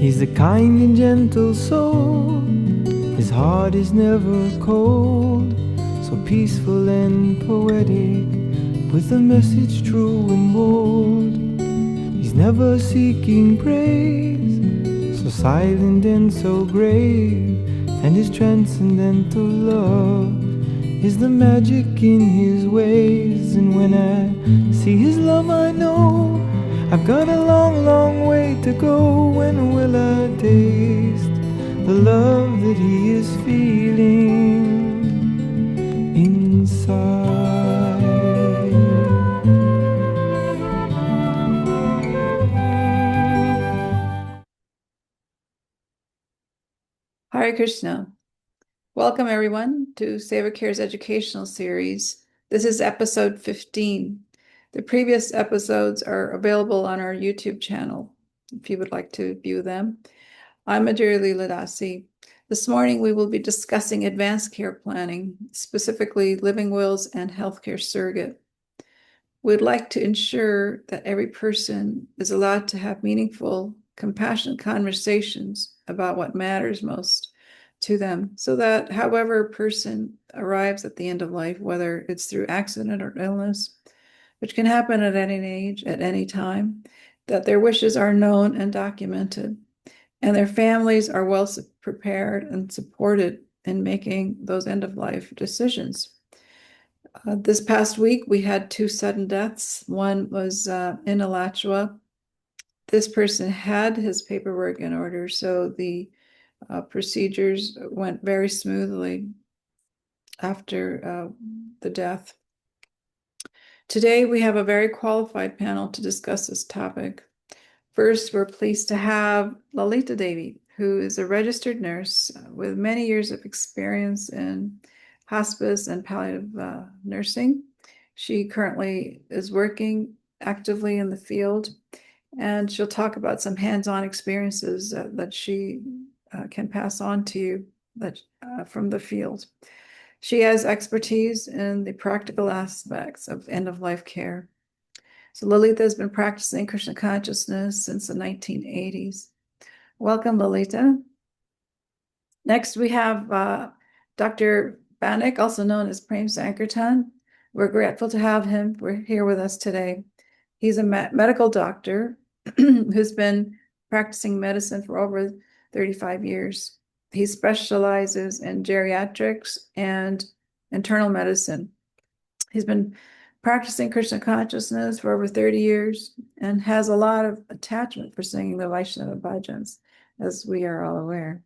He's a kind and gentle soul. His heart is never cold, so peaceful and poetic, with a message true and bold. He's never seeking praise, so silent and so grave, and his transcendental love is the magic in his ways. And when I see his love, I know I've got a long, long way to go. When will I taste the love that he is feeling inside? Hare Krishna. Welcome everyone to SEVA Care's educational series. This is episode 15. The previous episodes are available on our YouTube channel if you would like to view them. I'm Lalita Dasi. This morning we will be discussing advanced care planning, specifically living wills and healthcare surrogate. We'd like to ensure that every person is allowed to have meaningful, compassionate conversations about what matters most to them, so that however a person arrives at the end of life, whether it's through accident or illness, which can happen at any age, at any time, that their wishes are known and documented, and their families are well prepared and supported in making those end-of-life decisions. This past week, we had 2 sudden deaths. One was in Alachua. This person had his paperwork in order, so the procedures went very smoothly after the death. Today, we have a very qualified panel to discuss this topic. First, we're pleased to have Lalita Devi, who is a registered nurse with many years of experience in hospice and palliative nursing. She currently is working actively in the field, and she'll talk about some hands-on experiences that she can pass on to you from the field. She has expertise in the practical aspects of end-of-life care. So Lalita has been practicing Krishna consciousness since the 1980s. Welcome, Lalita. Next, we have Dr. Banik, also known as Prem Sankirtan. We're grateful to have him. We're here with us today. He's a medical doctor who's been practicing medicine for over 35 years. He specializes in geriatrics and internal medicine. He's been practicing Krishna consciousness for over 30 years and has a lot of attachment for singing the Vaishnava bhajans, as we are all aware.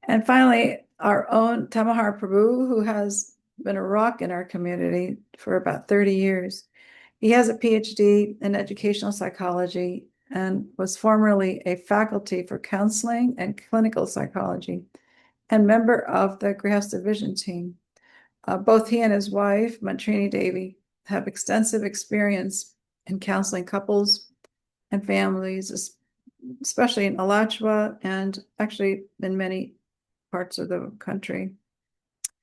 And finally, our own Tamohara Prabhu, who has been a rock in our community for about 30 years. He has a PhD in educational psychology and was formerly a faculty for counseling and clinical psychology and member of the Grihastha Vision team. Both he and his wife, Mantrini Devi, have extensive experience in counseling couples and families, especially in Alachua and actually in many parts of the country.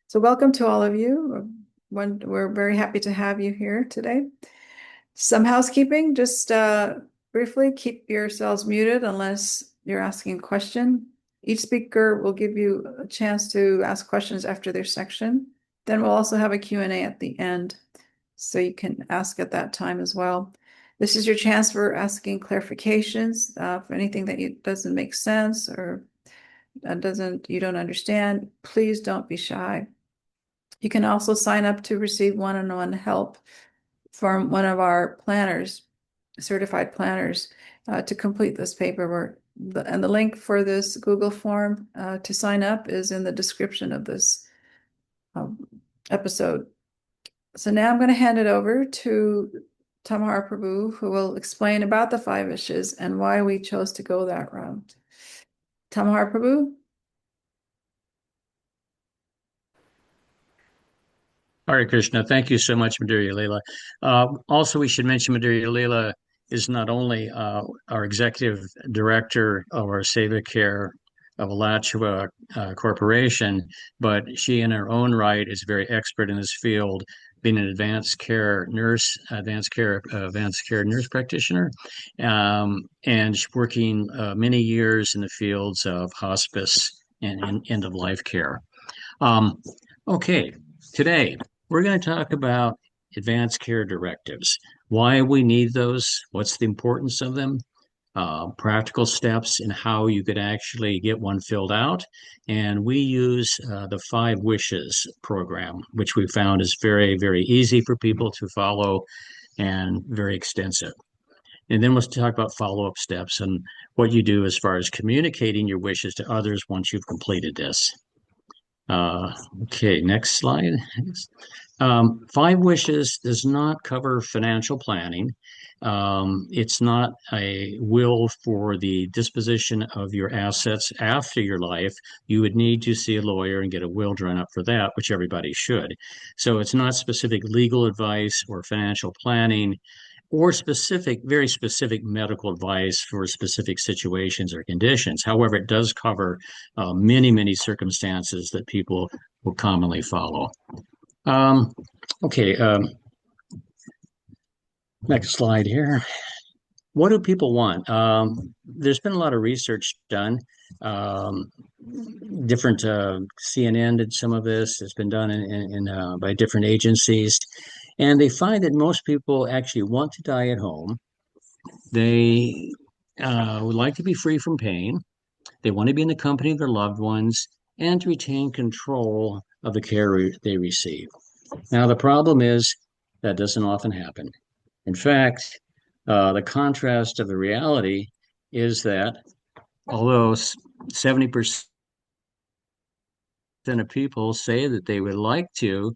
So welcome to all of you. We're very happy to have you here today. Some housekeeping, just briefly keep yourselves muted unless you're asking a question. Each speaker will give you a chance to ask questions after their section. Then we'll also have a Q&A at the end, so you can ask at that time as well. This is your chance for asking clarifications for anything that doesn't make sense or you don't understand. Please don't be shy. You can also sign up to receive one-on-one help from one of our planners, certified planners, to complete this paperwork. And the link for this Google form to sign up is in the description of this episode. So now I'm going to hand it over to Tamohara Prabhu, who will explain about the 5 wishes and why we chose to go that route. Tamohara Prabhu? Hare Krishna. Thank you so much, Madhurya Leela. Also, we should mention Madhurya Leela is not only our executive director of our SEVA Care of Alachua Corporation, but she in her own right is very expert in this field been an advanced care nurse practitioner, and working many years in the fields of hospice and end of life care. Okay, today we're going to talk about advanced care directives, why we need those, what's the importance of them, practical steps in how you could actually get one filled out. And we use the 5 Wishes program, which we found is very, very easy for people to follow and very extensive. And then we'll talk about follow-up steps and what you do as far as communicating your wishes to others once you've completed this. Okay, next slide. 5 Wishes does not cover financial planning. It's not a will for the disposition of your assets after your life. You would need to see a lawyer and get a will drawn up for that, which everybody should. So it's not specific legal advice or financial planning or very specific medical advice for specific situations or conditions. However, it does cover many, many circumstances that people will commonly follow. Okay, next slide here. What do people want? There's been a lot of research done. Different CNN did some of this. It's been done by different agencies. And they find that most people actually want to die at home. They would like to be free from pain. They want to be in the company of their loved ones and to retain control of the care they receive. Now, the problem is that doesn't often happen. In fact, the contrast of the reality is that although 70% of people say that they would like to,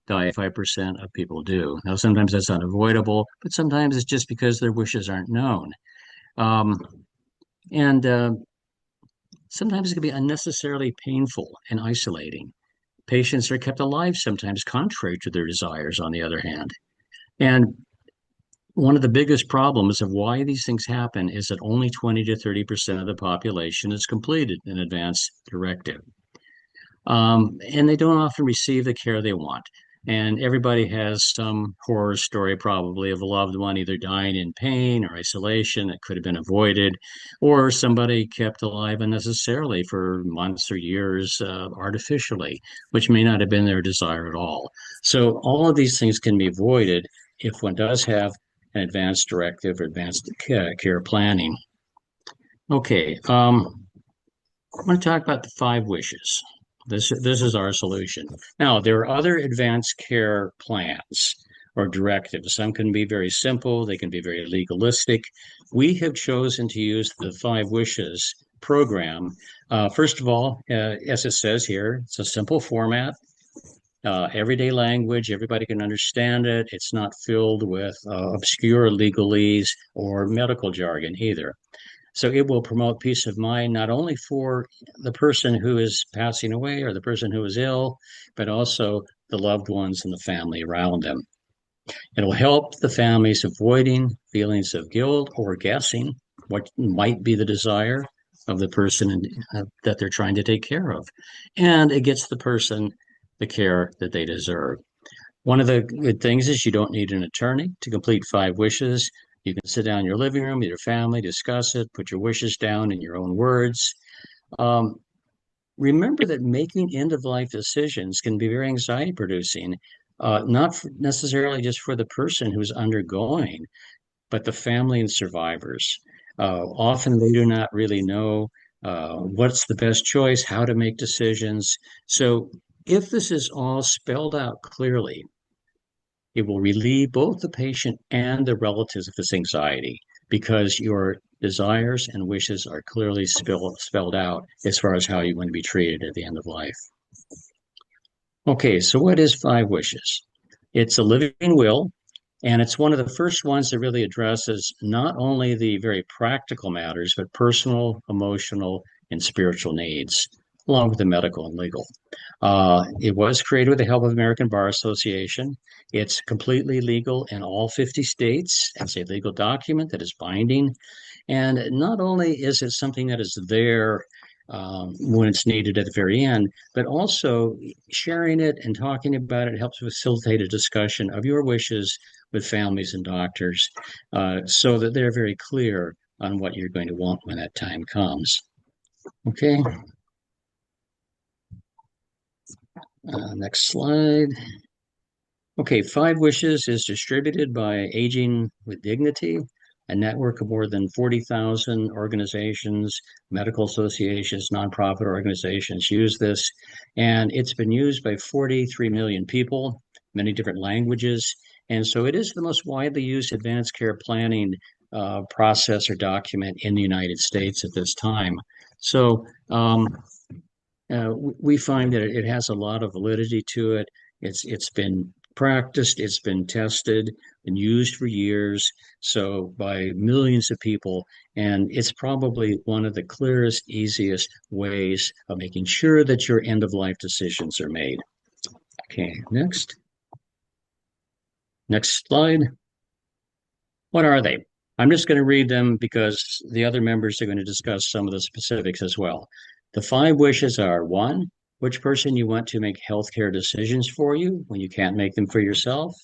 5% of people do. Now, sometimes that's unavoidable, but sometimes it's just because their wishes aren't known. And sometimes it can be unnecessarily painful and isolating. Patients are kept alive sometimes contrary to their desires, on the other hand. And one of the biggest problems of why these things happen is that only 20 to 30% of the population has completed an advance directive. And they don't often receive the care they want. And everybody has some horror story probably of a loved one either dying in pain or isolation that could have been avoided, or somebody kept alive unnecessarily for months or years artificially, which may not have been their desire at all. So all of these things can be avoided if one does have an advanced directive or advanced care planning. Okay, I want to talk about the 5 Wishes. This is our solution. Now, there are other advanced care plans or directives. Some can be very simple. They can be very legalistic. We have chosen to use the 5 Wishes program. First of all, as it says here, it's a simple format, everyday language. Everybody can understand it. It's not filled with obscure legalese or medical jargon either. So it will promote peace of mind, not only for the person who is passing away or the person who is ill, but also the loved ones and the family around them. It'll help the families avoiding feelings of guilt or guessing what might be the desire of the person that they're trying to take care of. And it gets the person the care that they deserve. One of the good things is you don't need an attorney to complete 5 Wishes. You can sit down in your living room with your family, discuss it, put your wishes down in your own words. Remember that making end-of-life decisions can be very anxiety-producing, not necessarily just for the person who's undergoing, but the family and survivors. Often they do not really know what's the best choice, how to make decisions. So if this is all spelled out clearly, it will relieve both the patient and the relatives of this anxiety because your desires and wishes are clearly spelled out as far as how you want to be treated at the end of life. Okay, so what is 5 Wishes? It's a living will, and it's one of the first ones that really addresses not only the very practical matters, but personal, emotional, and spiritual needs, along with the medical and legal. It was created with the help of the American Bar Association. It's completely legal in all 50 states. It's a legal document that is binding. And not only is it something that is there when it's needed at the very end, but also sharing it and talking about it helps facilitate a discussion of your wishes with families and doctors, so that they're very clear on what you're going to want when that time comes. Okay. Next slide. Okay, 5 Wishes is distributed by Aging with Dignity, a network of more than 40,000 organizations, medical associations, nonprofit organizations use this. And it's been used by 43 million people, many different languages. And so it is the most widely used advanced care planning process or document in the United States at this time. So we find that it has a lot of validity to it. It's been practiced, it's been tested and used for years, so by millions of people, and it's probably one of the clearest, easiest ways of making sure that your end of life decisions are made. Okay, next slide. What are they? I'm just going to read them because the other members are going to discuss some of the specifics as well. The 5 wishes are: 1, which person you want to make healthcare decisions for you when you can't make them for yourself.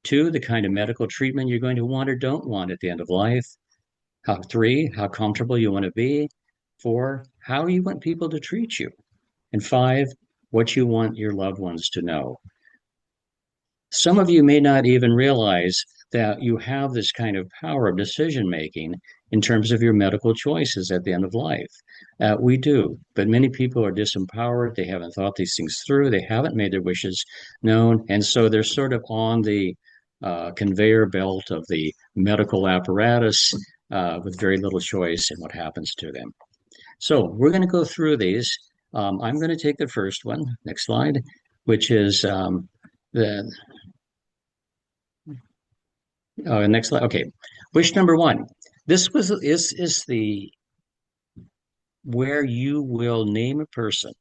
2, the kind of medical treatment you're going to want or don't want at the end of life. 3, how comfortable you want to be. 4, how you want people to treat you. And 5, what you want your loved ones to know. Some of you may not even realize that you have this kind of power of decision making in terms of your medical choices at the end of life. We do, but many people are disempowered. They haven't thought these things through. They haven't made their wishes known. And so they're sort of on the conveyor belt of the medical apparatus with very little choice in what happens to them. So we're going to go through these. I'm going to take the first one, next slide, which is the next slide. Okay, wish number 1. This is the where you will name a person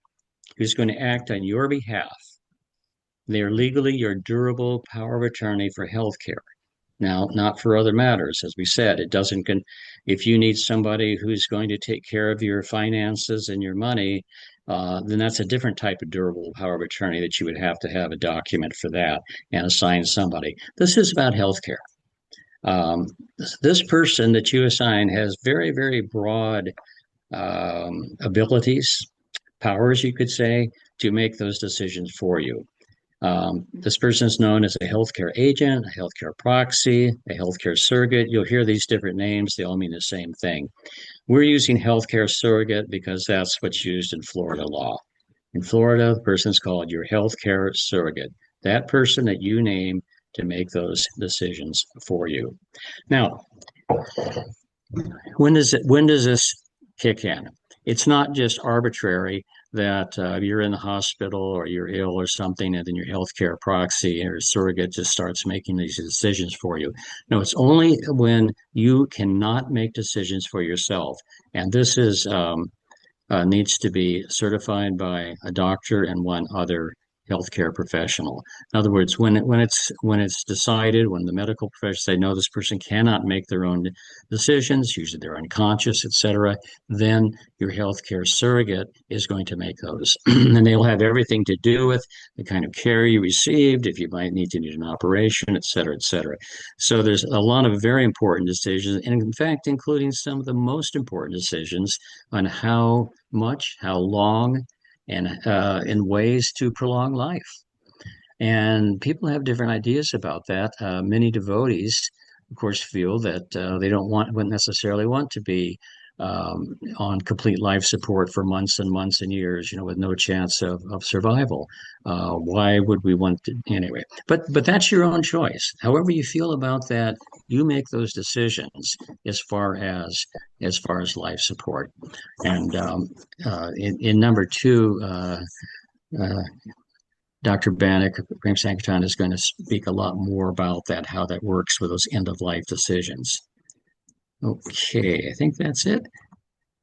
who's going to act on your behalf. They are legally your durable power of attorney for healthcare. Now, not for other matters, as we said. It doesn't. If you need somebody who's going to take care of your finances and your money, then that's a different type of durable power of attorney that you would have to have a document for that and assign somebody. This is about healthcare. This person that you assign has very, very broad abilities, powers, you could say, to make those decisions for you. This person is known as a healthcare agent, a healthcare proxy, a healthcare surrogate. You'll hear these different names. They all mean the same thing. We're using healthcare surrogate because that's what's used in Florida law. In Florida, the person's called your healthcare surrogate. That person that you name to make those decisions for you. Now, when does this kick in? It's not just arbitrary that you're in the hospital or you're ill or something, and then your healthcare proxy or surrogate just starts making these decisions for you. No, it's only when you cannot make decisions for yourself. And this is needs to be certified by a doctor and one other healthcare professional. In other words, when it's decided, when the medical professionals say no, this person cannot make their own decisions, usually they're unconscious, etc., then your healthcare surrogate is going to make those, and they'll have everything to do with the kind of care you received, if you might need an operation, etc., etc. So there's a lot of very important decisions, and in fact, including some of the most important decisions on how much, how long, and in ways to prolong life. And people have different ideas about that. Many devotees, of course, feel that they wouldn't necessarily want to be on complete life support for months and months and years, with no chance of survival. Why would we want to anyway? But that's your own choice. However you feel about that, you make those decisions as far as life support. And in number 2, Dr. Banik, Prem Sankirtan, is going to speak a lot more about that, how that works with those end-of-life decisions. Okay, I think that's it.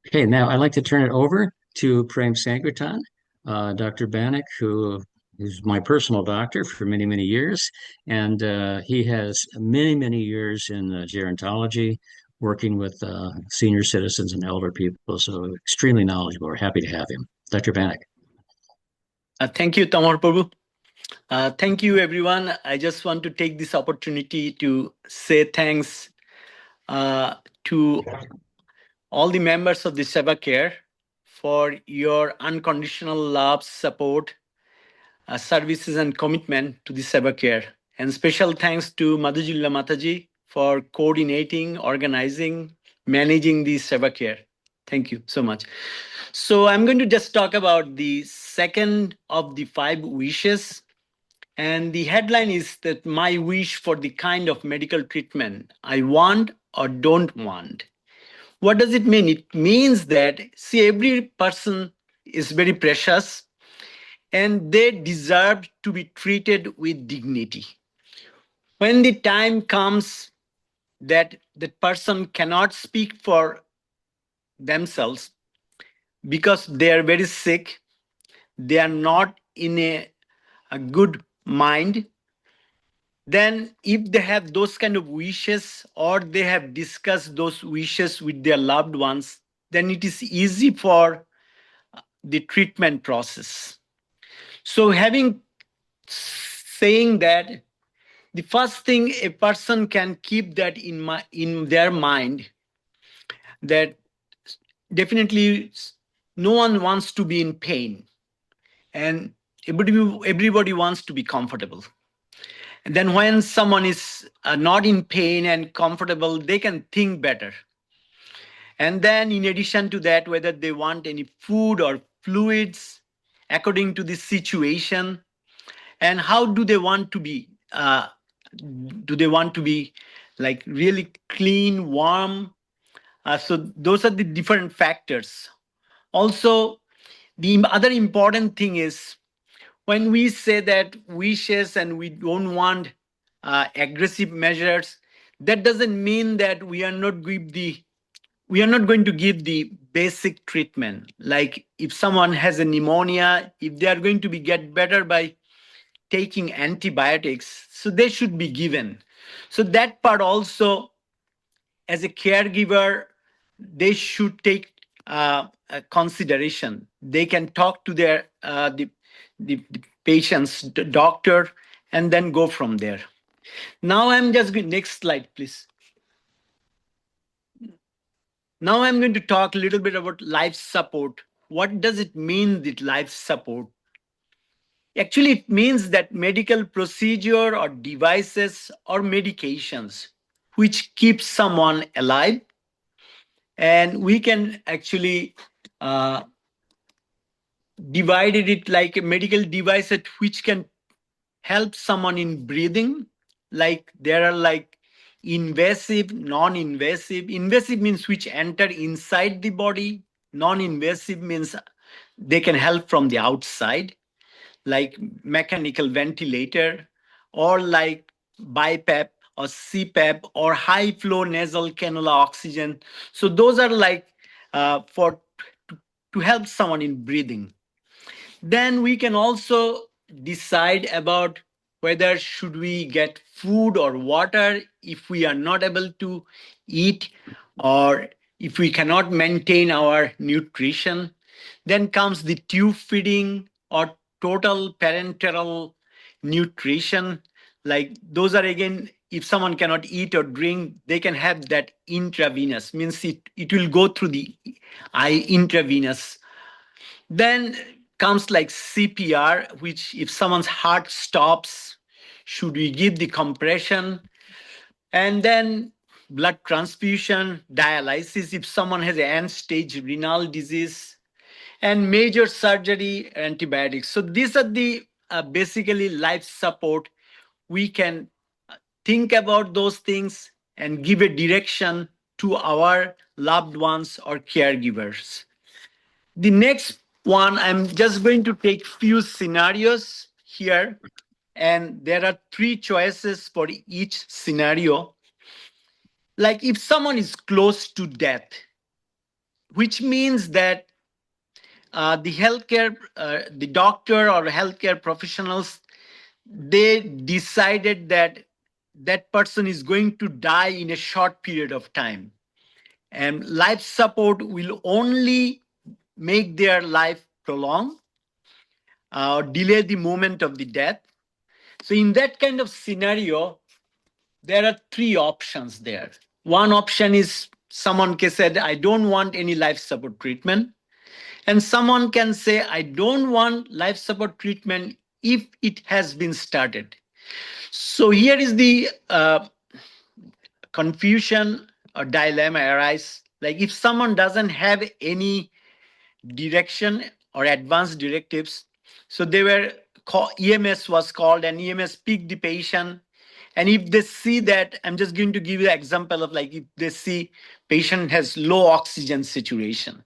Okay, now I'd like to turn it over to Prem Sankirtan, Dr. Banik, who is my personal doctor for many, many years. And he has many, many years in gerontology, working with senior citizens and elder people. So extremely knowledgeable. We're happy to have him. Dr. Banik. Thank you, Tamohara. Thank you, everyone. I just want to take this opportunity to say thanks to all the members of the SEVA Care for your unconditional love, support, services, and commitment to the SEVA Care. And special thanks to Madhujilla Mataji for coordinating, organizing, managing the SEVA Care. Thank you so much. So I'm going to just talk about the second of the 5 wishes. And the headline is that my wish for the kind of medical treatment I want or don't want. What does it mean? It means that, see, every person is very precious and they deserve to be treated with dignity. When the time comes that the person cannot speak for themselves because they are very sick, they are not in a good mind, then if they have those kind of wishes or they have discussed those wishes with their loved ones, then it is easy for the treatment process. So saying that, the first thing a person can keep that in their mind, that definitely no one wants to be in pain and everybody wants to be comfortable. And then when someone is not in pain and comfortable, they can think better. And then in addition to that, whether they want any food or fluids according to the situation, and how do they want to be? Do they want to be like really clean, warm? So those are the different factors. Also, the other important thing is when we say that wishes and we don't want aggressive measures, that doesn't mean that we are not going to give the basic treatment. Like if someone has a pneumonia, if they are going to get better by taking antibiotics, so they should be given. So that part also, as a caregiver, they should take a consideration. They can talk to their the patient's doctor and then go from there. Now I'm just going, next slide, please. Now I'm going to talk a little bit about life support. What does it mean, that life support? Actually, it means that medical procedure or devices or medications which keep someone alive. And we can actually divide it like a medical device which can help someone in breathing. Like there are like invasive, non-invasive. Invasive means which enter inside the body. Non-invasive means they can help from the outside, like mechanical ventilator or like BiPAP or CPAP or high flow nasal cannula oxygen. So those are like for to help someone in breathing. Then we can also decide about whether should we get food or water if we are not able to eat or if we cannot maintain our nutrition. Then comes the tube feeding or total parenteral nutrition. Like those are, again, if someone cannot eat or drink, they can have that intravenous, means it will go through the eye intravenous. Then comes like CPR, which if someone's heart stops, should we give the compression? And then blood transfusion, dialysis if someone has an end-stage renal disease, and major surgery, antibiotics. So these are the basically life support. We can think about those things and give a direction to our loved ones or caregivers. The next one, I'm just going to take few scenarios here, and there are 3 choices for each scenario. Like if someone is close to death, which means that the healthcare, the doctor or healthcare professionals, they decided that that person is going to die in a short period of time. And life support will only make their life prolong or delay the moment of the death. So in that kind of scenario, there are three options there. One option is someone can say, I don't want any life support treatment. And someone can say, I don't want life support treatment if it has been started. So here is the confusion or dilemma arise. Like if someone doesn't have any direction or advanced directives, so they were EMS was called and EMS picked the patient. And if they see that, I'm just going to give you an example of like if they see patient has low oxygen saturation.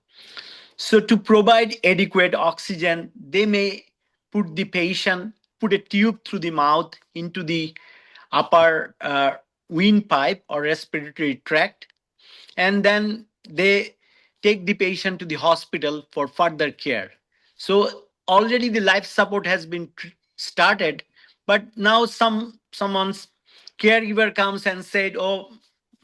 So to provide adequate oxygen, they may put the patient, put a tube through the mouth into the upper windpipe or respiratory tract, and then they take the patient to the hospital for further care. So already the life support has been started, but now someone's caregiver comes and said, oh,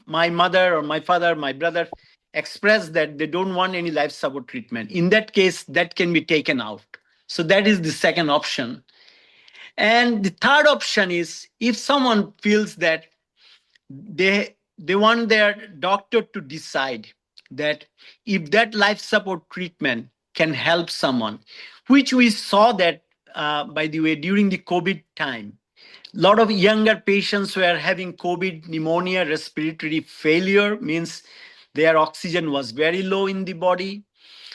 my mother or my father, my brother expressed that they don't want any life support treatment. In that case, that can be taken out. So that is the second option. And the third option is if someone feels that they want their doctor to decide that if that life support treatment can help someone, which we saw that, by the way, during the COVID time, a lot of younger patients were having COVID pneumonia, respiratory failure, means their oxygen was very low in the body.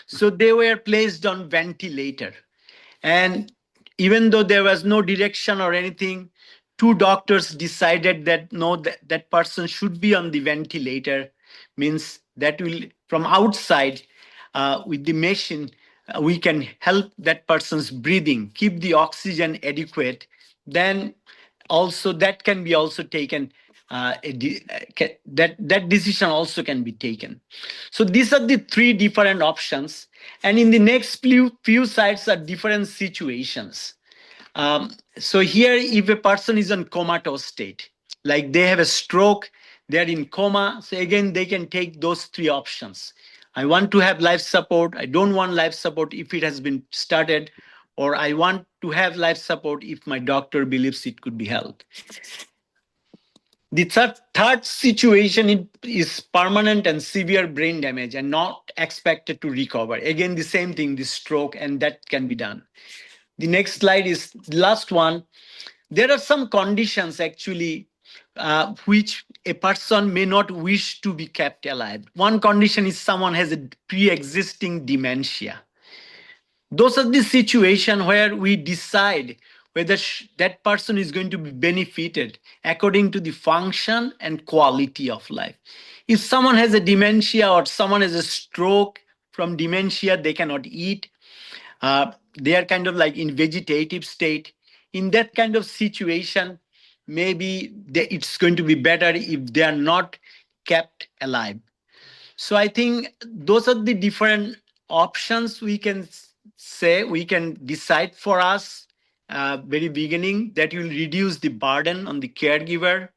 So they were placed on ventilator. And even though there was no direction or anything, two doctors decided that no, that person should be on the ventilator, means that will, from outside, with the machine, we can help that person's breathing, keep the oxygen adequate. Then also that can be also taken, that decision also can be taken. So these are the three different options, and in the next few slides are different situations. So here, if a person is in comatose state, like they have a stroke, they're in coma, so again they can take those three options. I want to have life support, I don't want life support if it has been started, or I want to have life support if my doctor believes it could be helped. The third situation is permanent and severe brain damage and not expected to recover. Again, the same thing, the stroke, and that can be done. The next slide is the last one. There are some conditions actually which a person may not wish to be kept alive. One condition is someone has a pre-existing dementia. Those are the situations where we decide whether that person is going to be benefited according to the function and quality of life. If someone has a dementia or someone has a stroke, from dementia they cannot eat, they are kind of like in vegetative state. In that kind of situation, maybe it's going to be better if they are not kept alive. So I think those are the different options we can say, we can decide for us very beginning, that will reduce the burden on the caregiver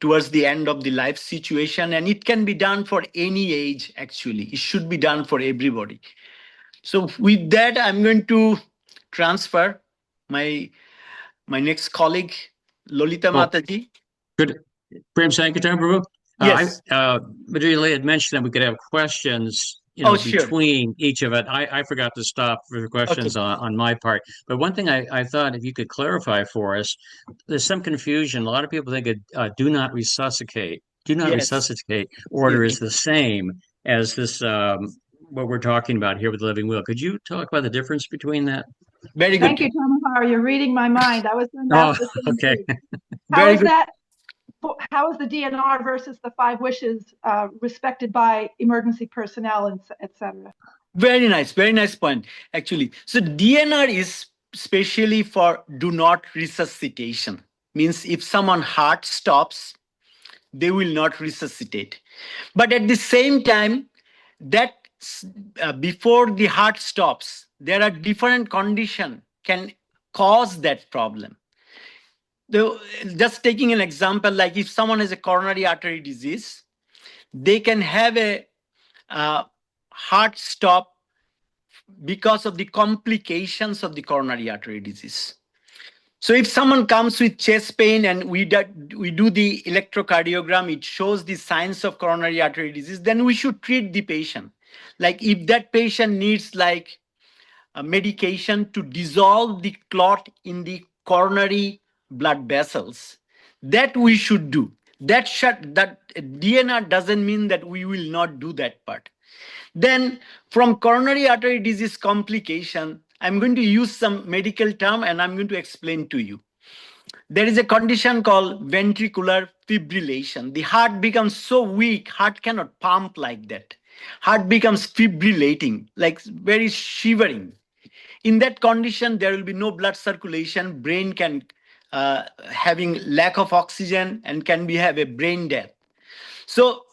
towards the end of the life situation. And it can be done for any age, actually. It should be done for everybody. So with that, I'm going to transfer my next colleague, Lalita Mataji. Good. Prem Sankirtan, Prabhu? Yes. Madhuri had mentioned that we could have questions, Sure. between each of it. I forgot to stop for the questions on my part. But one thing I thought, if you could clarify for us, there's some confusion. A lot of people think do not resuscitate. Do not resuscitate order is the same as this, what we're talking about here with the living will. Could you talk about the difference between that? Very good. Thank you, Tamohara. You're reading my mind. I was going to ask the same thing. How is the DNR versus the 5 wishes respected by emergency personnel, etc.? Very nice point, actually. So DNR is specially for do not resuscitation. Means if someone heart stops, they will not resuscitate. But at the same time, that before the heart stops, there are different conditions can cause that problem. Just taking an example, like if someone has a coronary artery disease, they can have a heart stop because of the complications of the coronary artery disease. So if someone comes with chest pain and we do the electrocardiogram, it shows the signs of coronary artery disease, then we should treat the patient. Like if that patient needs like a medication to dissolve the clot in the coronary blood vessels, that we should do. That DNR doesn't mean that we will not do that part. Then from coronary artery disease complication, I'm going to use some medical term and I'm going to explain to you. There is a condition called ventricular fibrillation. The heart becomes so weak, heart cannot pump like that. Heart becomes fibrillating, like very shivering. In that condition, there will be no blood circulation, brain can having lack of oxygen and can have a brain death. So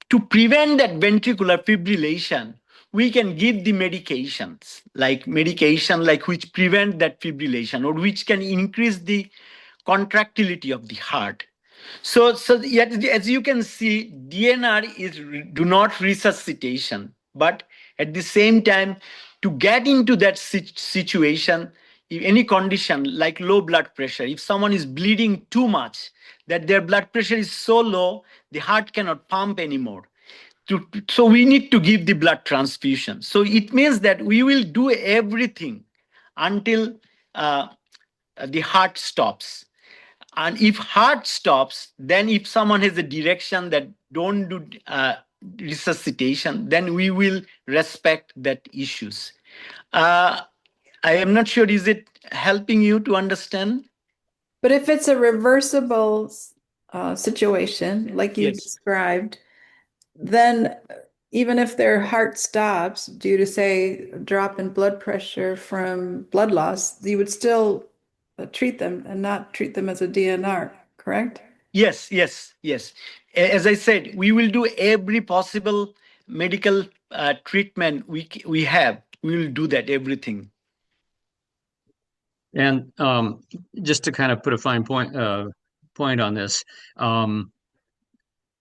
to prevent that ventricular fibrillation, we can give the medications like which prevent that fibrillation or which can increase the contractility of the heart. So yet, as you can see, DNR is do not resuscitation, but at the same time, to get into that situation, if any condition like low blood pressure, if someone is bleeding too much, that their blood pressure is so low, the heart cannot pump anymore. So we need to give the blood transfusion. So it means that we will do everything until the heart stops. And if heart stops, then if someone has a direction that don't do resuscitation, then we will respect that issues. I am not sure, is it helping you to understand? But if it's a reversible situation, like you Yes. described, then even if their heart stops due to, say, a drop in blood pressure from blood loss, you would still treat them and not treat them as a DNR, correct? Yes. As I said, we will do every possible medical treatment we have. We will do that, everything. And just to kind of put a fine point on this,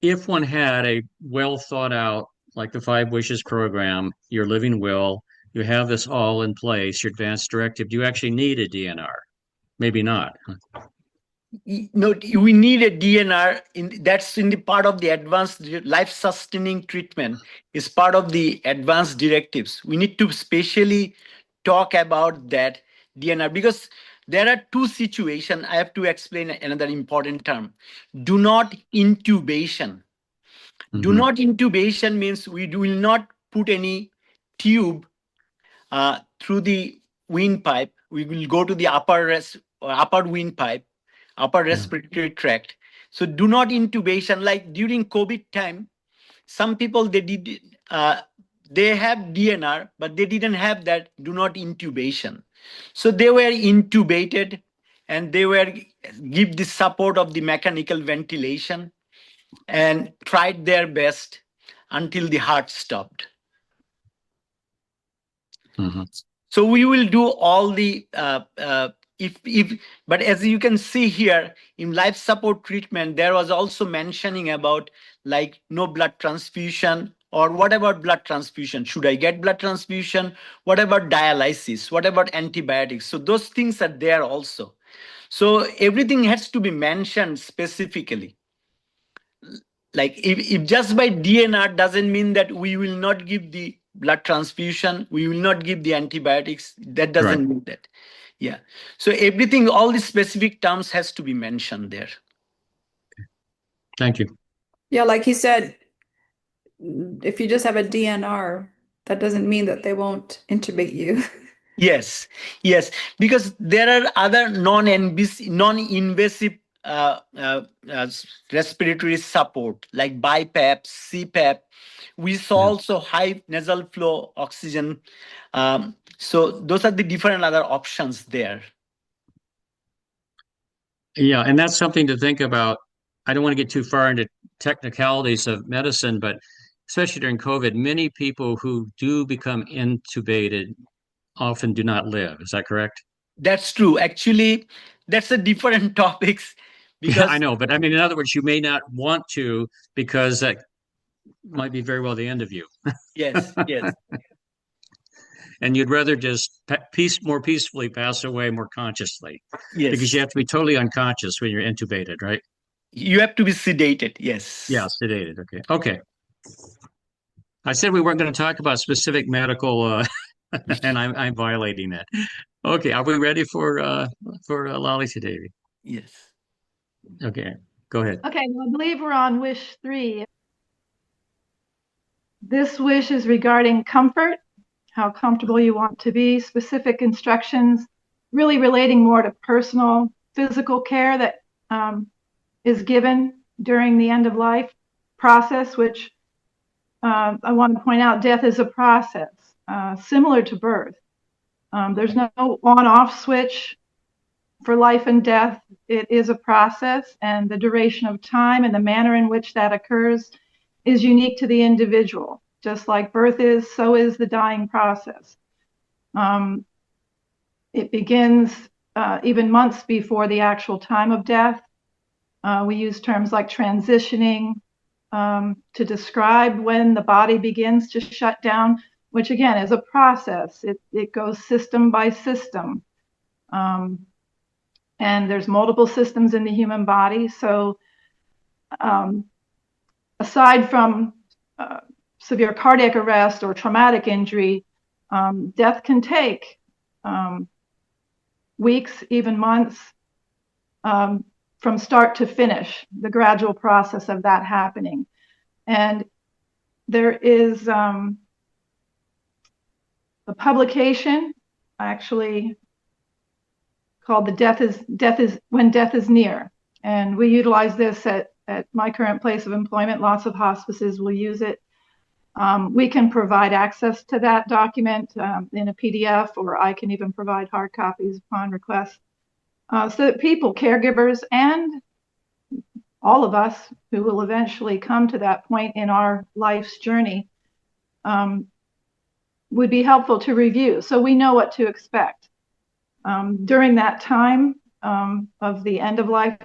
if one had a well thought out, like the 5 Wishes program, your living will, you have this all in place, your advanced directive, do you actually need a DNR? Maybe not. No, we need a DNR. That's in the part of the advanced life-sustaining treatment. Is part of the advanced directives. We need to specially talk about that DNR because there are two situations. I have to explain another important term. Do not intubation. Do not intubation means we will not put any tube through the windpipe. We will go to the upper windpipe, upper respiratory tract. So do not intubation. Like during COVID time, some people they have DNR, but they didn't have that do not intubation. So they were intubated and they were give the support of the mechanical ventilation and tried their best until the heart stopped. So we will do all the but as you can see here in life support treatment, there was also mentioning about like no blood transfusion or what about blood transfusion? Should I get blood transfusion? What about dialysis? What about antibiotics? So those things are there also. So everything has to be mentioned specifically. Like if just by DNR doesn't mean that we will not give the blood transfusion, we will not give the antibiotics. That doesn't mean that. Yeah. So everything, all the specific terms has to be mentioned there. Thank you. Yeah, like he said, if you just have a DNR, that doesn't mean that they won't intubate you. Yes, because there are other non-invasive respiratory support like BiPAP, CPAP. We saw also high nasal flow oxygen. So those are the different other options there. Yeah, and that's something to think about. I don't want to get too far into technicalities of medicine, but especially during COVID, many people who do become intubated often do not live. Is that correct? That's true. Actually, that's a different topics because I know, but I mean, in other words, you may not want to because might be very well the end of you. Yes, yes, And you'd rather just more peacefully pass away more consciously, because yes. you have to be totally unconscious when you're intubated, right? You have to be sedated. Yes. Yeah, sedated. Okay. Okay. I said we weren't going to talk about specific medical, and I'm violating that. Okay. Are we ready for Lalita Devi? Yes. Okay. Go ahead. Okay, well, I believe we're on wish 3. This wish is regarding comfort, how comfortable you want to be, specific instructions, really relating more to personal physical care that is given during the end of life process, which I want to point out, death is a process similar to birth. There's no on-off switch for life and death. It is a process, and the duration of time and the manner in which that occurs is unique to the individual. Just like birth is, so is the dying process. It begins even months before the actual time of death. We use terms like transitioning to describe when the body begins to shut down, which again is a process. It goes system by system. And there's multiple systems in the human body. So aside from severe cardiac arrest or traumatic injury, death can take weeks, even months, from start to finish, the gradual process of that happening. And there is a publication actually called Death is When Death is Near. And we utilize this at my current place of employment. Lots of hospices will use it. We can provide access to that document in a PDF, or I can even provide hard copies upon request, so that people, caregivers, and all of us who will eventually come to that point in our life's journey would be helpful to review, so we know what to expect. During that time of the end of life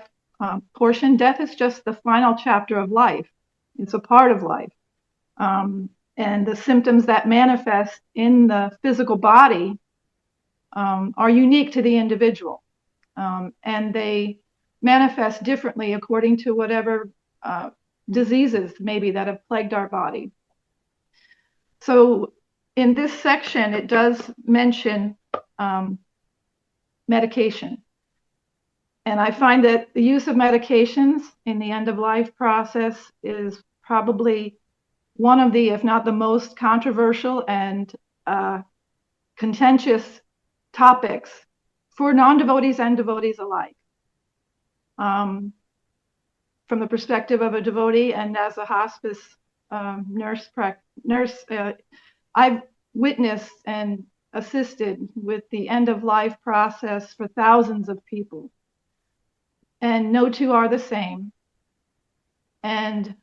portion, death is just the final chapter of life. It's a part of life. And the symptoms that manifest in the physical body are unique to the individual. And they manifest differently according to whatever diseases maybe that have plagued our body. So in this section, it does mention medication. And I find that the use of medications in the end of life process is probably one of the, if not the most controversial and contentious topics for non-devotees and devotees alike. From the perspective of a devotee and as a hospice nurse, I've witnessed and assisted with the end of life process for thousands of people. And no two are the same. And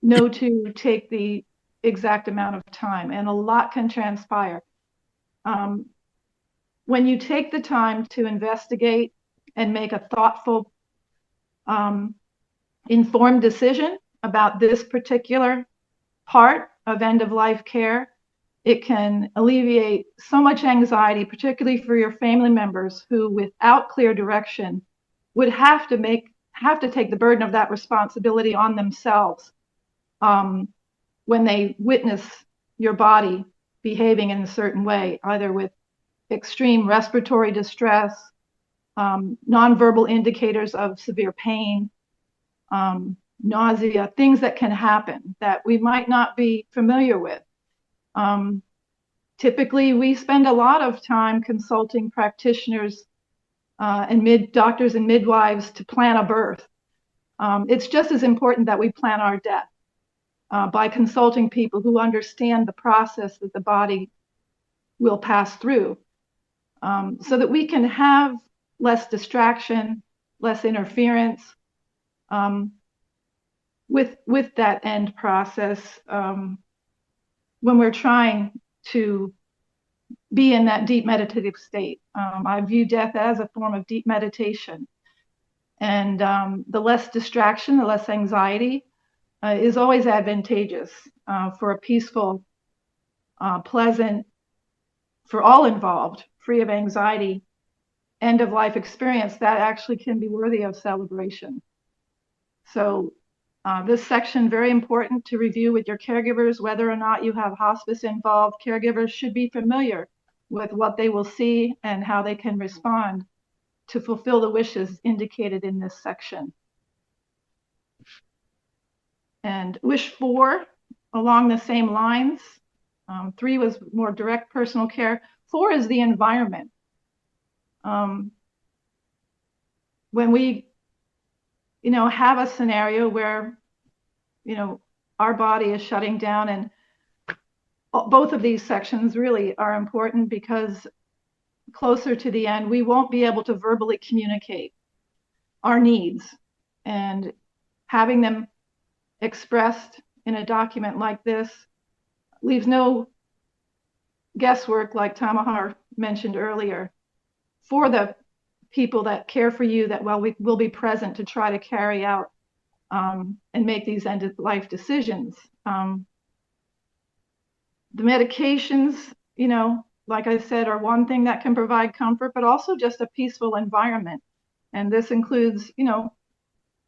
no two take the exact amount of time, and a lot can transpire. When you take the time to investigate and make a thoughtful, informed decision about this particular part of end-of-life care, it can alleviate so much anxiety, particularly for your family members who, without clear direction, would have to take the burden of that responsibility on themselves when they witness your body behaving in a certain way, either with extreme respiratory distress, nonverbal indicators of severe pain, nausea, things that can happen that we might not be familiar with. Typically, we spend a lot of time consulting practitioners and doctors and midwives to plan a birth. It's just as important that we plan our death by consulting people who understand the process that the body will pass through, so that we can have less distraction, less interference with that end process when we're trying to be in that deep meditative state. I view death as a form of deep meditation. And the less distraction, the less anxiety, is always advantageous for a peaceful, pleasant, for all involved, free of anxiety, end of life experience that actually can be worthy of celebration. So this section, very important to review with your caregivers. Whether or not you have hospice involved, caregivers should be familiar with what they will see and how they can respond to fulfill the wishes indicated in this section. And wish 4, along the same lines. 3 was more direct personal care. 4 is the environment. When we, have a scenario where, our body is shutting down, and both of these sections really are important because closer to the end, we won't be able to verbally communicate our needs, and having them expressed in a document like this leaves no guesswork, like Tamohara mentioned earlier, for the people that care for you, that we will be present to try to carry out and make these end-of-life decisions. The medications, like I said, are one thing that can provide comfort, but also just a peaceful environment. And this includes,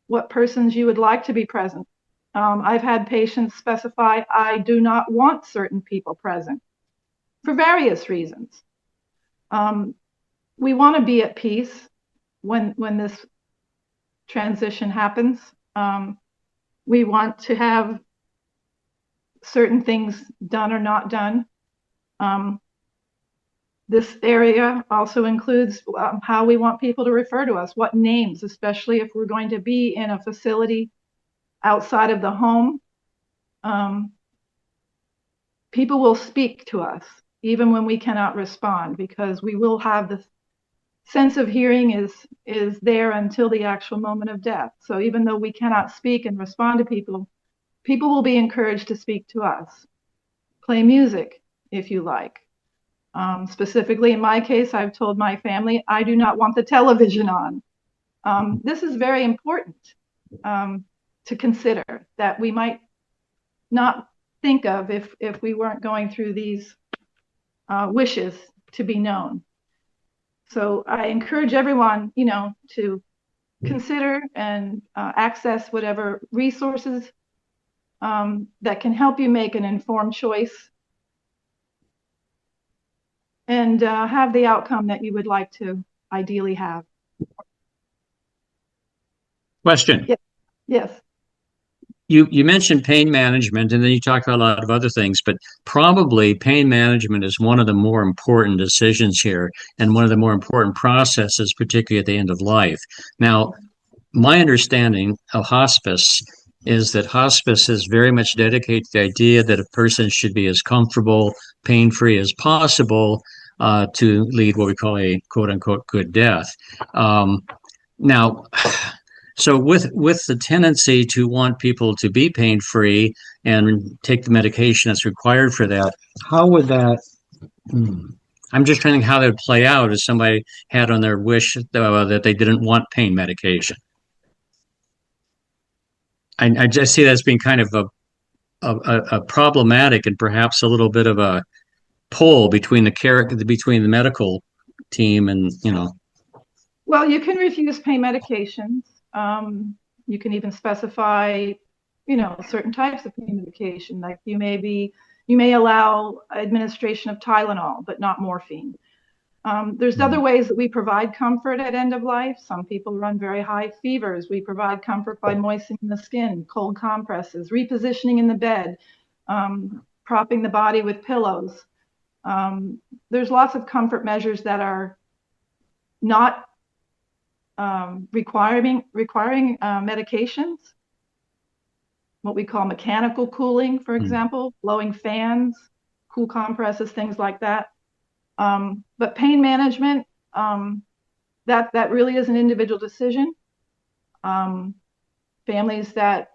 what persons you would like to be present. I've had patients specify, I do not want certain people present for various reasons. We want to be at peace when this transition happens. We want to have certain things done or not done. This area also includes how we want people to refer to us, what names, especially if we're going to be in a facility outside of the home. People will speak to us even when we cannot respond, because we will have this sense of hearing is there until the actual moment of death. So even though we cannot speak and respond to people, people will be encouraged to speak to us. Play music if you like. Specifically in my case, I've told my family, I do not want the television on. This is very important to consider, that we might not think of if we weren't going through these wishes to be known. So I encourage everyone, to consider and access whatever resources that can help you make an informed choice and have the outcome that you would like to ideally have. Question. Yes. You mentioned pain management, and then you talked about a lot of other things, but probably pain management is one of the more important decisions here and one of the more important processes, particularly at the end of life. Now, my understanding of hospice is that hospice is very much dedicated to the idea that a person should be as comfortable, pain-free as possible to lead what we call a quote-unquote good death. Now, so with the tendency to want people to be pain-free and take the medication that's required for that, how would that, I'm just trying to think how that would play out if somebody had on their wish that they didn't want pain medication. I just see that as being kind of a problematic and perhaps a little bit of a pull between the medical team and, Well, you can refuse pain medications. You can even specify, certain types of pain medication. Like you may allow administration of Tylenol, but not morphine. There's other ways that we provide comfort at end of life. Some people run very high fevers. We provide comfort by moistening the skin, cold compresses, repositioning in the bed, propping the body with pillows. There's lots of comfort measures that are not requiring medications, what we call mechanical cooling, for example, blowing fans, cool compresses, things like that. But pain management, that really is an individual decision. Families that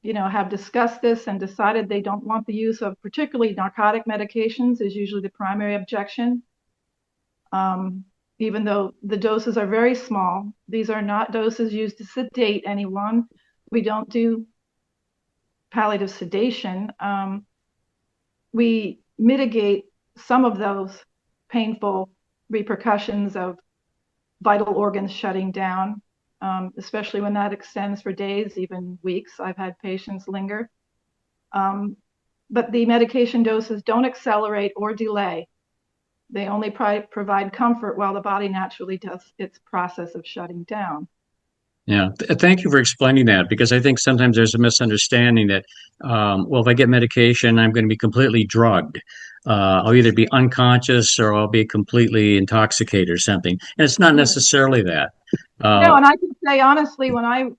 have discussed this and decided they don't want the use of particularly narcotic medications is usually the primary objection. Even though the doses are very small, these are not doses used to sedate anyone. We don't do palliative sedation, we mitigate some of those painful repercussions of vital organs shutting down, especially when that extends for days, even weeks. I've had patients linger. But the medication doses don't accelerate or delay. They only provide comfort while the body naturally does its process of shutting down. Yeah, thank you for explaining that, because I think sometimes there's a misunderstanding that, well, if I get medication, I'm going to be completely drugged. I'll either be unconscious or I'll be completely intoxicated or something. And it's not necessarily that. No, and I can say honestly, when I,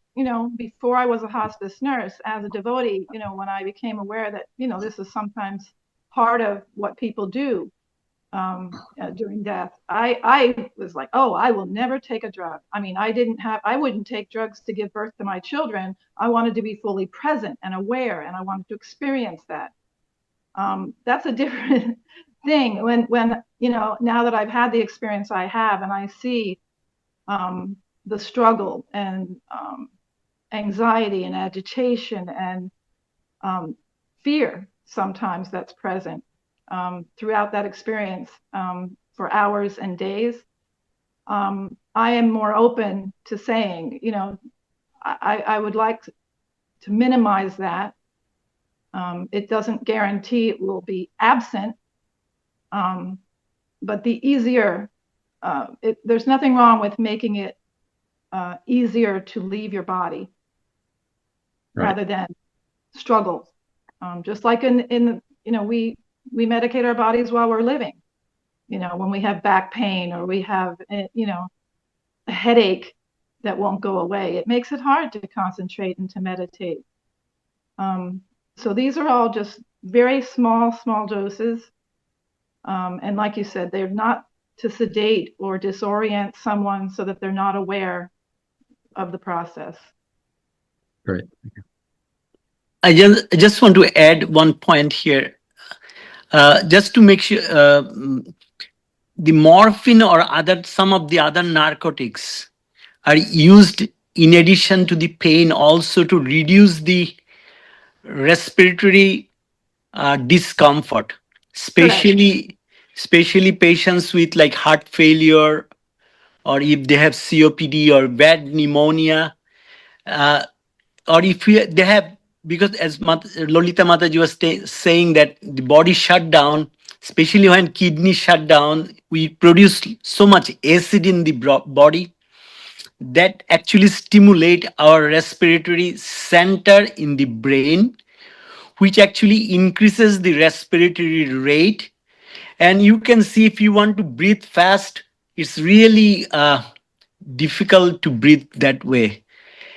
before I was a hospice nurse, as a devotee, when I became aware that, this is sometimes part of what people do during death, I was like, oh, I will never take a drug. I mean, I wouldn't take drugs to give birth to my children. I wanted to be fully present and aware, and I wanted to experience that. That's a different thing when, now that I've had the experience I have, and I see the struggle and anxiety and agitation and fear sometimes that's present throughout that experience for hours and days. I am more open to saying, I would like to minimize that. It doesn't guarantee it will be absent, but the easier, there's nothing wrong with making it easier to leave your body, right, rather than struggle. Just like we medicate our bodies while we're living. When we have back pain or we have, a headache that won't go away, it makes it hard to concentrate and to meditate. So these are all just very small doses. And like you said, they're not to sedate or disorient someone so that they're not aware of the process. Great. I just want to add one point here, just to make sure the morphine or some of the other narcotics are used in addition to the pain also to reduce the respiratory discomfort, especially patients with like heart failure, or if they have COPD or bad pneumonia, or if they have, because as Lalita Mataji was saying that the body shut down, especially when kidney shut down, we produce so much acid in the body that actually stimulate our respiratory center in the brain, which actually increases the respiratory rate. And you can see if you want to breathe fast, it's really difficult to breathe that way.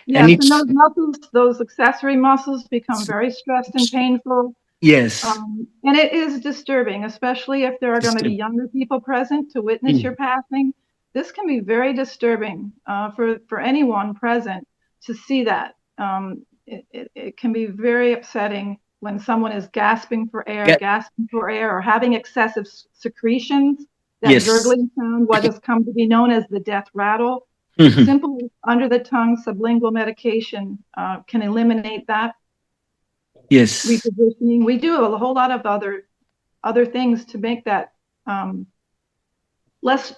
Yes, and those muscles, those accessory muscles become very stressed and painful. Yes. And it is disturbing, especially if there are going to be younger people present to witness your passing. This can be very disturbing for anyone present to see that. It can be very upsetting when someone is gasping for air, or having excessive secretions, that gurgling sound, what has come to be known as the death rattle. Mm-hmm. Simple under the tongue sublingual medication can eliminate that. Yes. Repositioning. We do a whole lot of other things to make that less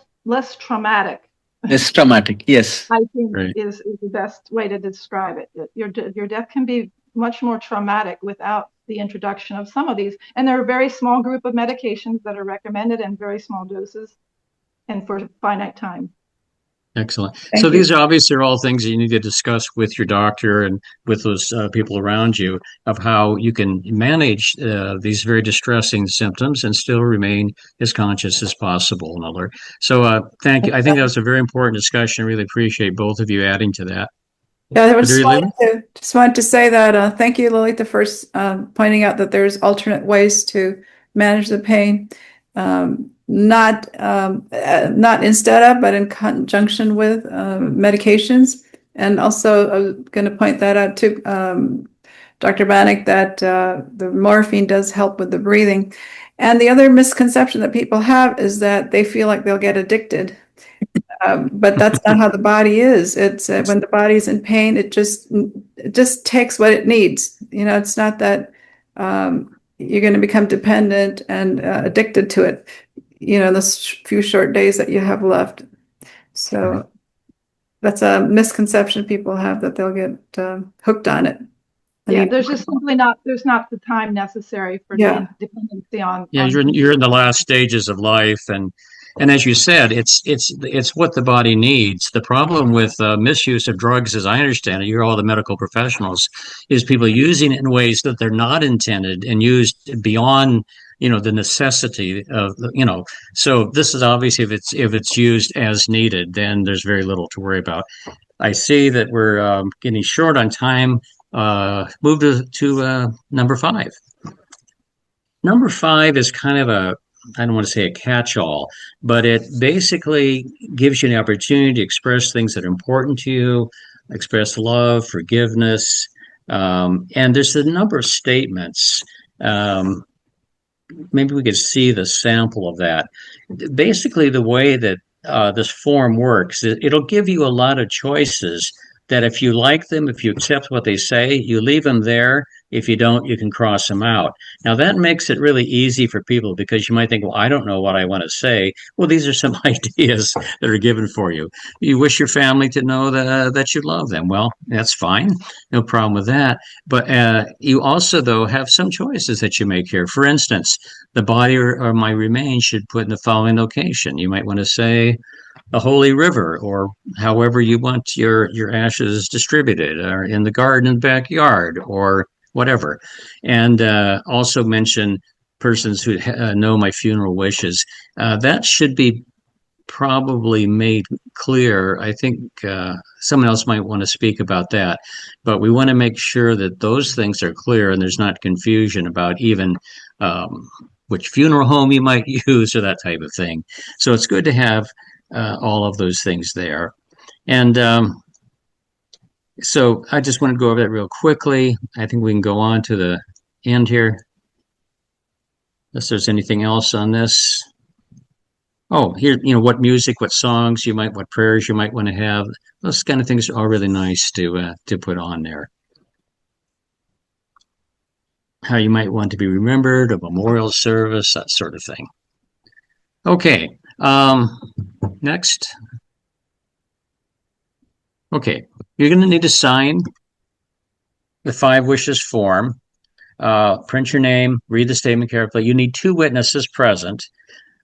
traumatic. Less traumatic, yes. I think is the best way to describe it. Your death can be much more traumatic without the introduction of some of these. And there are a very small group of medications that are recommended in very small doses and for finite time. Excellent. So these are obviously all things that you need to discuss with your doctor and with those people around you, of how you can manage these very distressing symptoms and still remain as conscious as possible and alert. So thank you. I think that was a very important discussion. I really appreciate both of you adding to that. Yeah, I just wanted to say that thank you, Lalita, for pointing out that there's alternate ways to manage the pain. Not instead of, but in conjunction with medications. And also, I'm going to point that out to Dr. Banik, that the morphine does help with the breathing. And the other misconception that people have is that they feel like they'll get addicted. But that's not how the body is. It's when the body's in pain, it just takes what it needs. it's not that you're going to become dependent and addicted to it, the few short days that you have left. So that's a misconception people have, that they'll get hooked on it. Yeah, there's just simply not the time necessary for the dependency on. Yeah, you're in the last stages of life, and as you said, it's what the body needs. The problem with misuse of drugs, as I understand it, you're all the medical professionals, is people using it in ways that they're not intended and used beyond the necessity of So this is obviously, if it's used as needed, then there's very little to worry about. I see that we're getting short on time. Move to number 5. Number 5 is kind of I don't want to say a catch-all, but it basically gives you an opportunity to express things that are important to you, express love, forgiveness, and there's a number of statements. Maybe we could see the sample of that. Basically, the way that this form works, it'll give you a lot of choices that if you like them, if you accept what they say, you leave them there. If you don't, you can cross them out. Now, that makes it really easy for people, because you might think, well, I don't know what I want to say. Well, these are some ideas that are given for you. You wish your family to know that you love them. Well, that's fine. No problem with that. But you also, though, have some choices that you make here. For instance, the body or my remains should put in the following location. You might want to say a holy river, or however you want your ashes distributed, or in the garden in the backyard, or whatever. And also mention persons who know my funeral wishes. That should be probably made clear. I think someone else might want to speak about that, but we want to make sure that those things are clear and there's not confusion about even which funeral home you might use or that type of thing. So it's good to have all of those things there. And so I just want to go over that real quickly. I think we can go on to the end here, unless there's anything else on this. Oh, here, what music, what songs what prayers you might want to have. Those kind of things are all really nice to put on there. How you might want to be remembered, a memorial service, that sort of thing. Okay, next. Okay, you're going to need to sign the 5 wishes form, print your name, read the statement carefully. You need 2 witnesses present.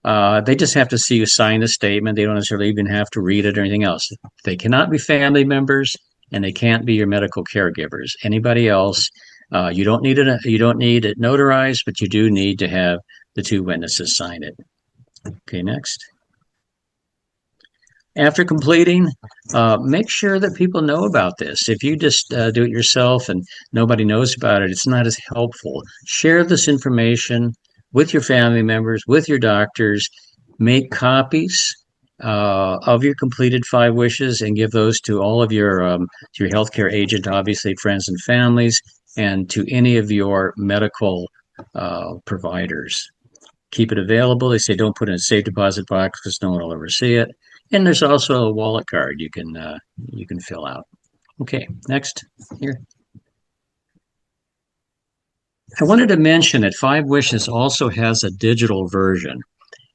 They just have to see you sign the statement. They don't necessarily even have to read it or anything else. They cannot be family members, and they can't be your medical caregivers. Anybody else, you don't need it notarized, but you do need to have the 2 witnesses sign it. Okay, next. After completing, make sure that people know about this. If you just do it yourself and nobody knows about it, it's not as helpful. Share this information with your family members, with your doctors. Make copies of your completed 5 wishes and give those to all of your healthcare agent, obviously friends and families, and to any of your medical providers. Keep it available. They say don't put it in a safe deposit box because no one will ever see it. And there's also a wallet card you can fill out. Okay, next here. I wanted to mention that 5 Wishes also has a digital version.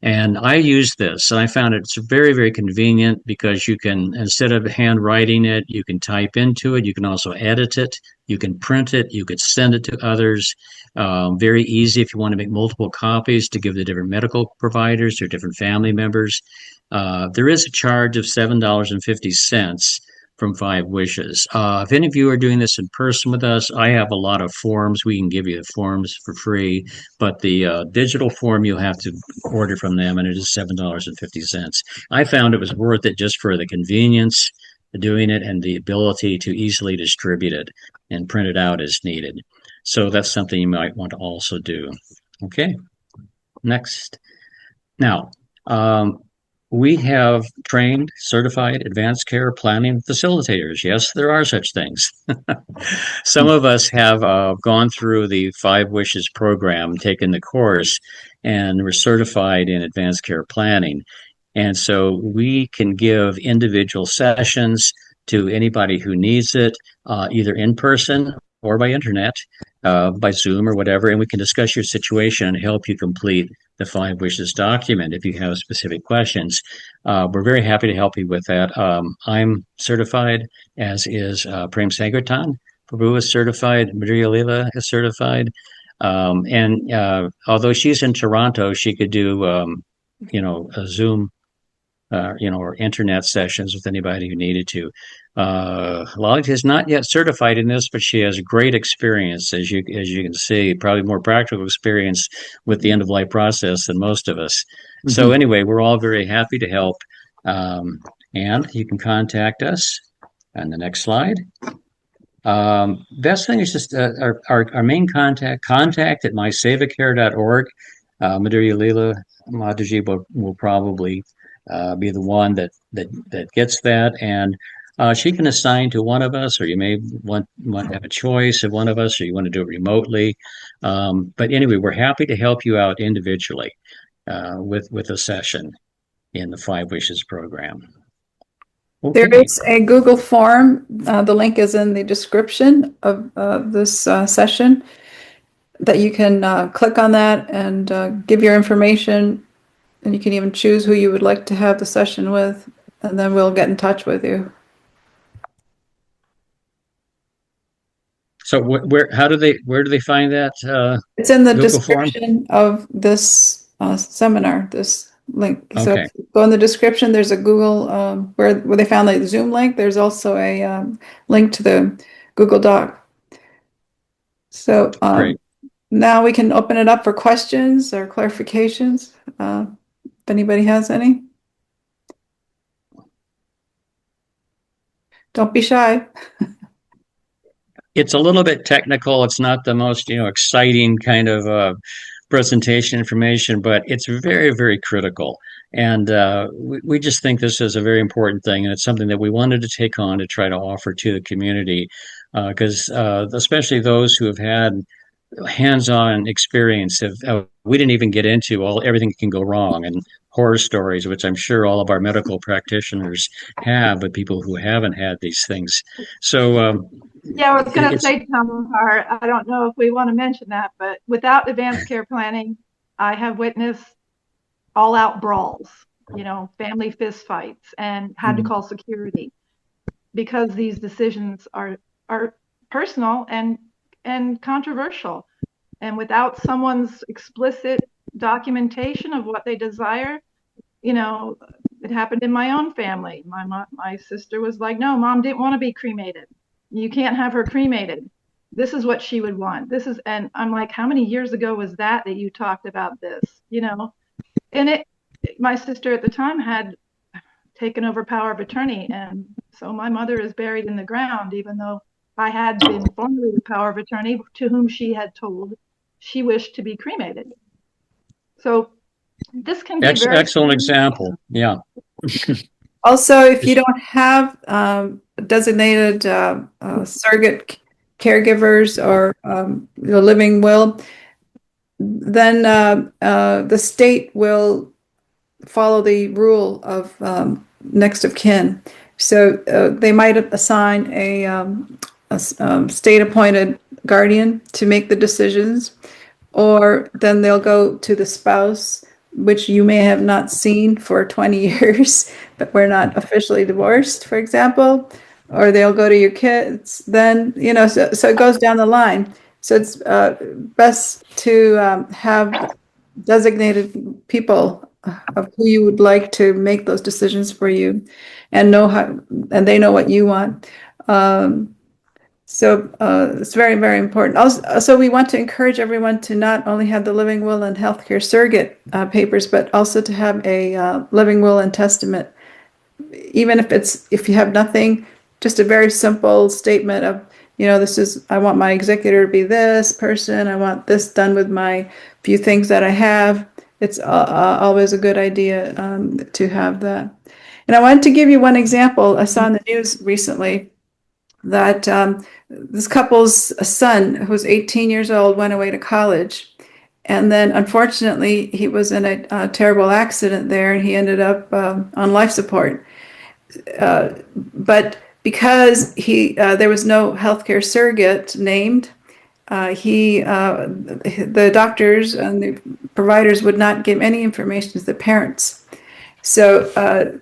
And I use this, and I found it's very, very convenient because you can, instead of handwriting it, you can type into it. You can also edit it. You can print it. You could send it to others. Very easy if you want to make multiple copies to give the different medical providers or different family members. There is a charge of $7.50 from 5 Wishes. If any of you are doing this in person with us, I have a lot of forms. We can give you the forms for free, but the digital form you'll have to order from them, and it is $7.50. I found it was worth it just for the convenience of doing it and the ability to easily distribute it and print it out as needed. So that's something you might want to also do. Okay, next. Now, we have trained, certified advanced care planning facilitators. Yes, there are such things. Some of us have gone through the 5 Wishes program, taken the course, and we're certified in advanced care planning. And so we can give individual sessions to anybody who needs it, either in person or by internet, by Zoom or whatever, and we can discuss your situation and help you complete the 5 wishes document if you have specific questions. We're very happy to help you with that. I'm certified, as is Prem Sankirtan. Prabhir is certified. Maria Leela is certified. And although she's in Toronto, she could do, a Zoom or internet sessions with anybody who needed to. Lalita is not yet certified in this, but she has great experience, as you can see, probably more practical experience with the end of life process than most of us. Mm-hmm. So anyway, we're all very happy to help, and you can contact us. On the next slide. Best thing is just our main contact at mysevacare.org. Madhurya Leela Mataji will probably be the one that gets that, and she can assign to one of us, or you may want to have a choice of one of us, or you want to do it remotely. But anyway, we're happy to help you out individually with a session in the 5 Wishes program. Okay. There is a Google form. The link is in the description of this session that you can click on that and give your information, and you can even choose who you would like to have the session with, and then we'll get in touch with you. So where do they find that? It's in the Google description of this seminar, this link. Okay. So if you go in the description, there's a Google where they found the Zoom link. There's also a link to the Google Doc. So now we can open it up for questions or clarifications. If anybody has any. Don't be shy. It's a little bit technical. It's not the most, exciting kind of presentation information, but it's very, very critical. And we just think this is a very important thing. And it's something that we wanted to take on to try to offer to the community, because especially those who have had hands-on experience we didn't even get into everything can go wrong and horror stories, which I'm sure all of our medical practitioners have, but people who haven't had these things. So yeah, I was going to say, Tamohara, I don't know if we want to mention that, but without advanced care planning, I have witnessed all-out brawls, family fist fights, and had to call security because these decisions are personal and controversial. And without someone's explicit documentation of what they desire, it happened in my own family. My sister was like, no, Mom didn't want to be cremated. You can't have her cremated. This is what she would want. And I'm like, how many years ago was that you talked about this? And my sister at the time had taken over power of attorney. And so my mother is buried in the ground, even though I had been formerly the power of attorney to whom she had told she wished to be cremated. So this can be excellent example. Yeah. Also, if you don't have designated surrogate caregivers or living will, then the state will follow the rule of next of kin. So they might assign a state-appointed guardian to make the decisions, or then they'll go to the spouse, which you may have not seen for 20 years, but we're not officially divorced, for example, or they'll go to your kids. Then, so it goes down the line. So it's best to have designated people of who you would like to make those decisions for you, and and they know what you want. So it's very, very important. Also, we want to encourage everyone to not only have the living will and healthcare surrogate papers, but also to have a living will and testament. Even if you have nothing, just a very simple statement of, I want my executor to be this person. I want this done with my few things that I have. It's always a good idea to have that. And I wanted to give you one example. I saw in the news recently that this couple's son, who was 18 years old, went away to college. And then, unfortunately, he was in a terrible accident there, and he ended up on life support. But because there was no healthcare surrogate named, the doctors and the providers would not give any information to the parents. So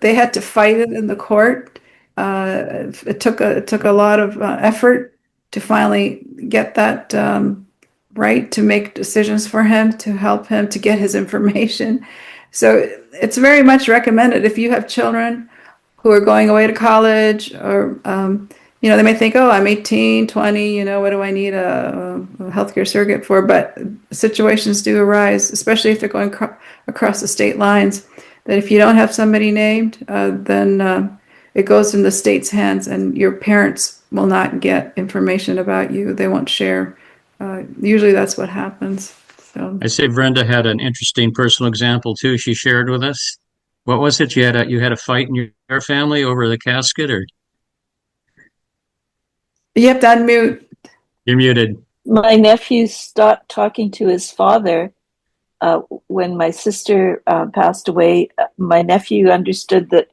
they had to fight it in the court. It took a lot of effort to finally get that right, to make decisions for him, to help him to get his information. So it's very much recommended if you have children who are going away to college, or they may think, oh, I'm 18, 20, what do I need a healthcare surrogate for? But situations do arise, especially if they're going across the state lines, that if you don't have somebody named, then it goes in the state's hands, and your parents will not get information about you. They won't share. Usually that's what happens. So I say Brenda had an interesting personal example too. She shared with us. What was it? You had a fight in your family over the casket, or you have to unmute. you're muted. My nephew stopped talking to his father when my sister passed away. My nephew understood that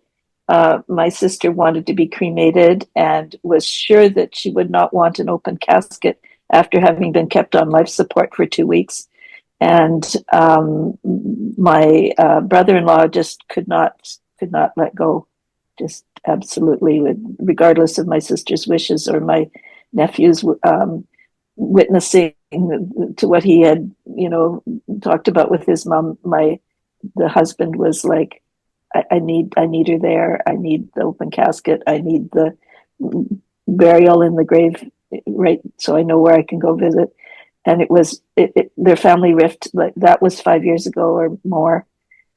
my sister wanted to be cremated and was sure that she would not want an open casket after having been kept on life support for 2 weeks. And my brother-in-law just could not let go, just absolutely, regardless of my sister's wishes or my nephew's witnessing to what he had, talked about with his mom. The husband was like, I need her there. I need the open casket. I need the burial in the grave, right? So I know where I can go visit. And it was their family rift, like that was 5 years ago or more,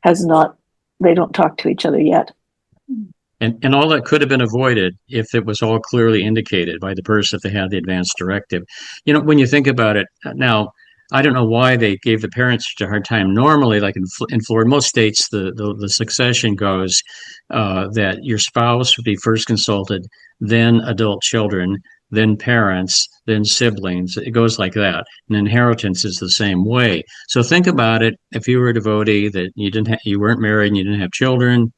they don't talk to each other yet. And all that could have been avoided if it was all clearly indicated by the person if they had the advance directive. When you think about it, now, I don't know why they gave the parents such a hard time. Normally, like in Florida, most states, the succession goes that your spouse would be first consulted, then adult children, then parents, then siblings. It goes like that. And inheritance is the same way. So think about it. If you were a devotee that you weren't married and you didn't have children,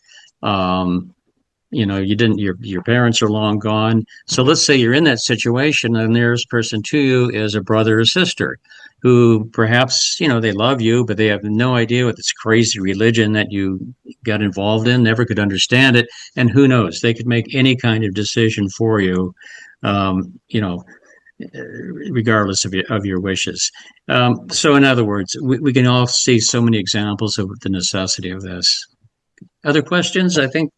your parents are long gone. So let's say you're in that situation, and the nearest person to you is a brother or sister who perhaps, they love you, but they have no idea what this crazy religion that you got involved in, never could understand it. And who knows, they could make any kind of decision for you, regardless of your wishes. So in other words, we can all see so many examples of the necessity of this. Other questions? I think,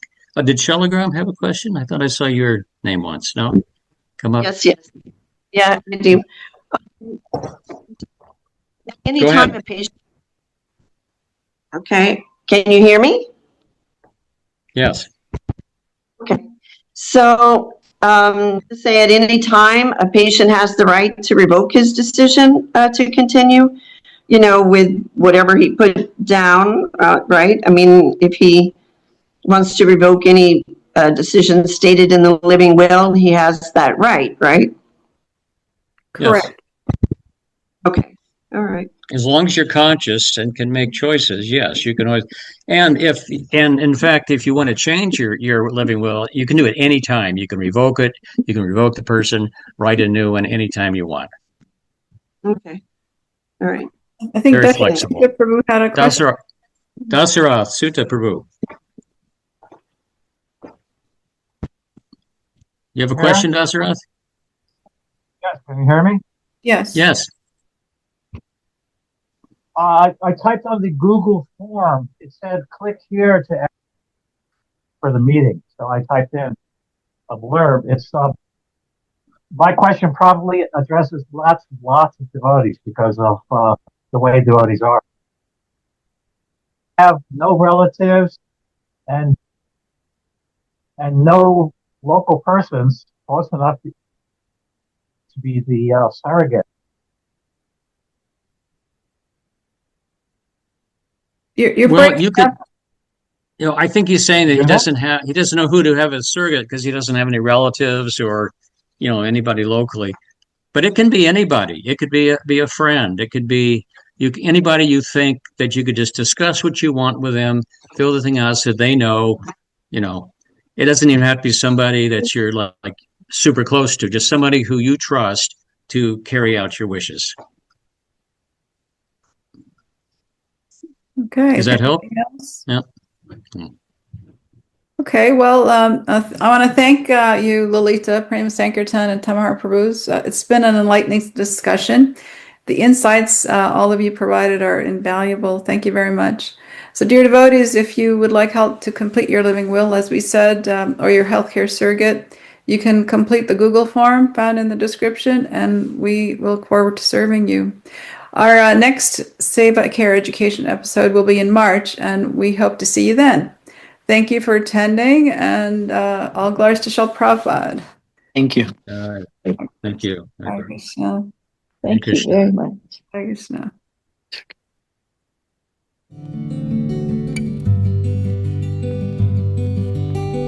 did Shelagram have a question? I thought I saw your name once. No? Come up. Yes. Yeah, I do. Anytime a patient. Okay. Can you hear me? Yes. Okay. So, say at any time a patient has the right to revoke his decision to continue, with whatever he put down, right? I mean, if he wants to revoke any decision stated in the living will, he has that right? Correct. Yes. Okay. All right. As long as you're conscious and can make choices, yes, you can always. And in fact, if you want to change your living will, you can do it anytime. You can revoke it. You can revoke the person, write a new one anytime you want. Okay. All right. I think Very flexible. Prabhu had a question. Dasarath, Sutta Prabhu. You have a question, Dasarath? Yes, can you hear me? Yes. Yes. I typed on the Google form. It said, click here to ask for the meeting. So I typed in a blurb. It's my question probably addresses lots of devotees because of the way devotees are. Have no relatives and no local persons close enough to be the surrogate. You could. I think he's saying that he doesn't know who to have as surrogate because he doesn't have any relatives or, anybody locally. But it can be anybody. It could be a friend. It could be anybody you think that you could just discuss what you want with them, fill the thing out so they know, It doesn't even have to be somebody that you're like super close to, just somebody who you trust to carry out your wishes. Okay. Does that help? Anything else? Yep. Okay, well, I want to thank you, Lalita, Prem Sankirtan, and Tamohara Prabhu. It's been an enlightening discussion. The insights all of you provided are invaluable. Thank you very much. So, dear devotees, if you would like help to complete your living will, as we said, or your healthcare surrogate, you can complete the Google form found in the description, and we look forward to serving you. Our next SEVA Care education episode will be in March, and we hope to see you then. Thank you for attending, and all glories to Shri Prabhupada. Thank you. Thank you. Hare Krishna. Thank you very much. Hare Krishna.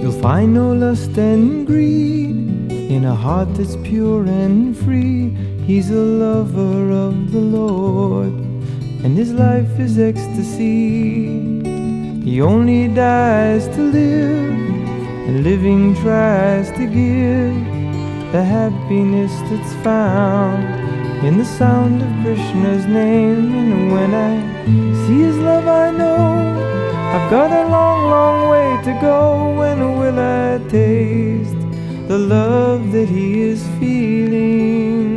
You'll find no lust and greed in a heart that's pure and free. He's a lover of the Lord, and his life is ecstasy. He only dies to live, and living tries to give the happiness that's found in the sound of Krishna's name. And when I see his love, I know I've got a long, long way to go. When will I taste the love that he is feeling?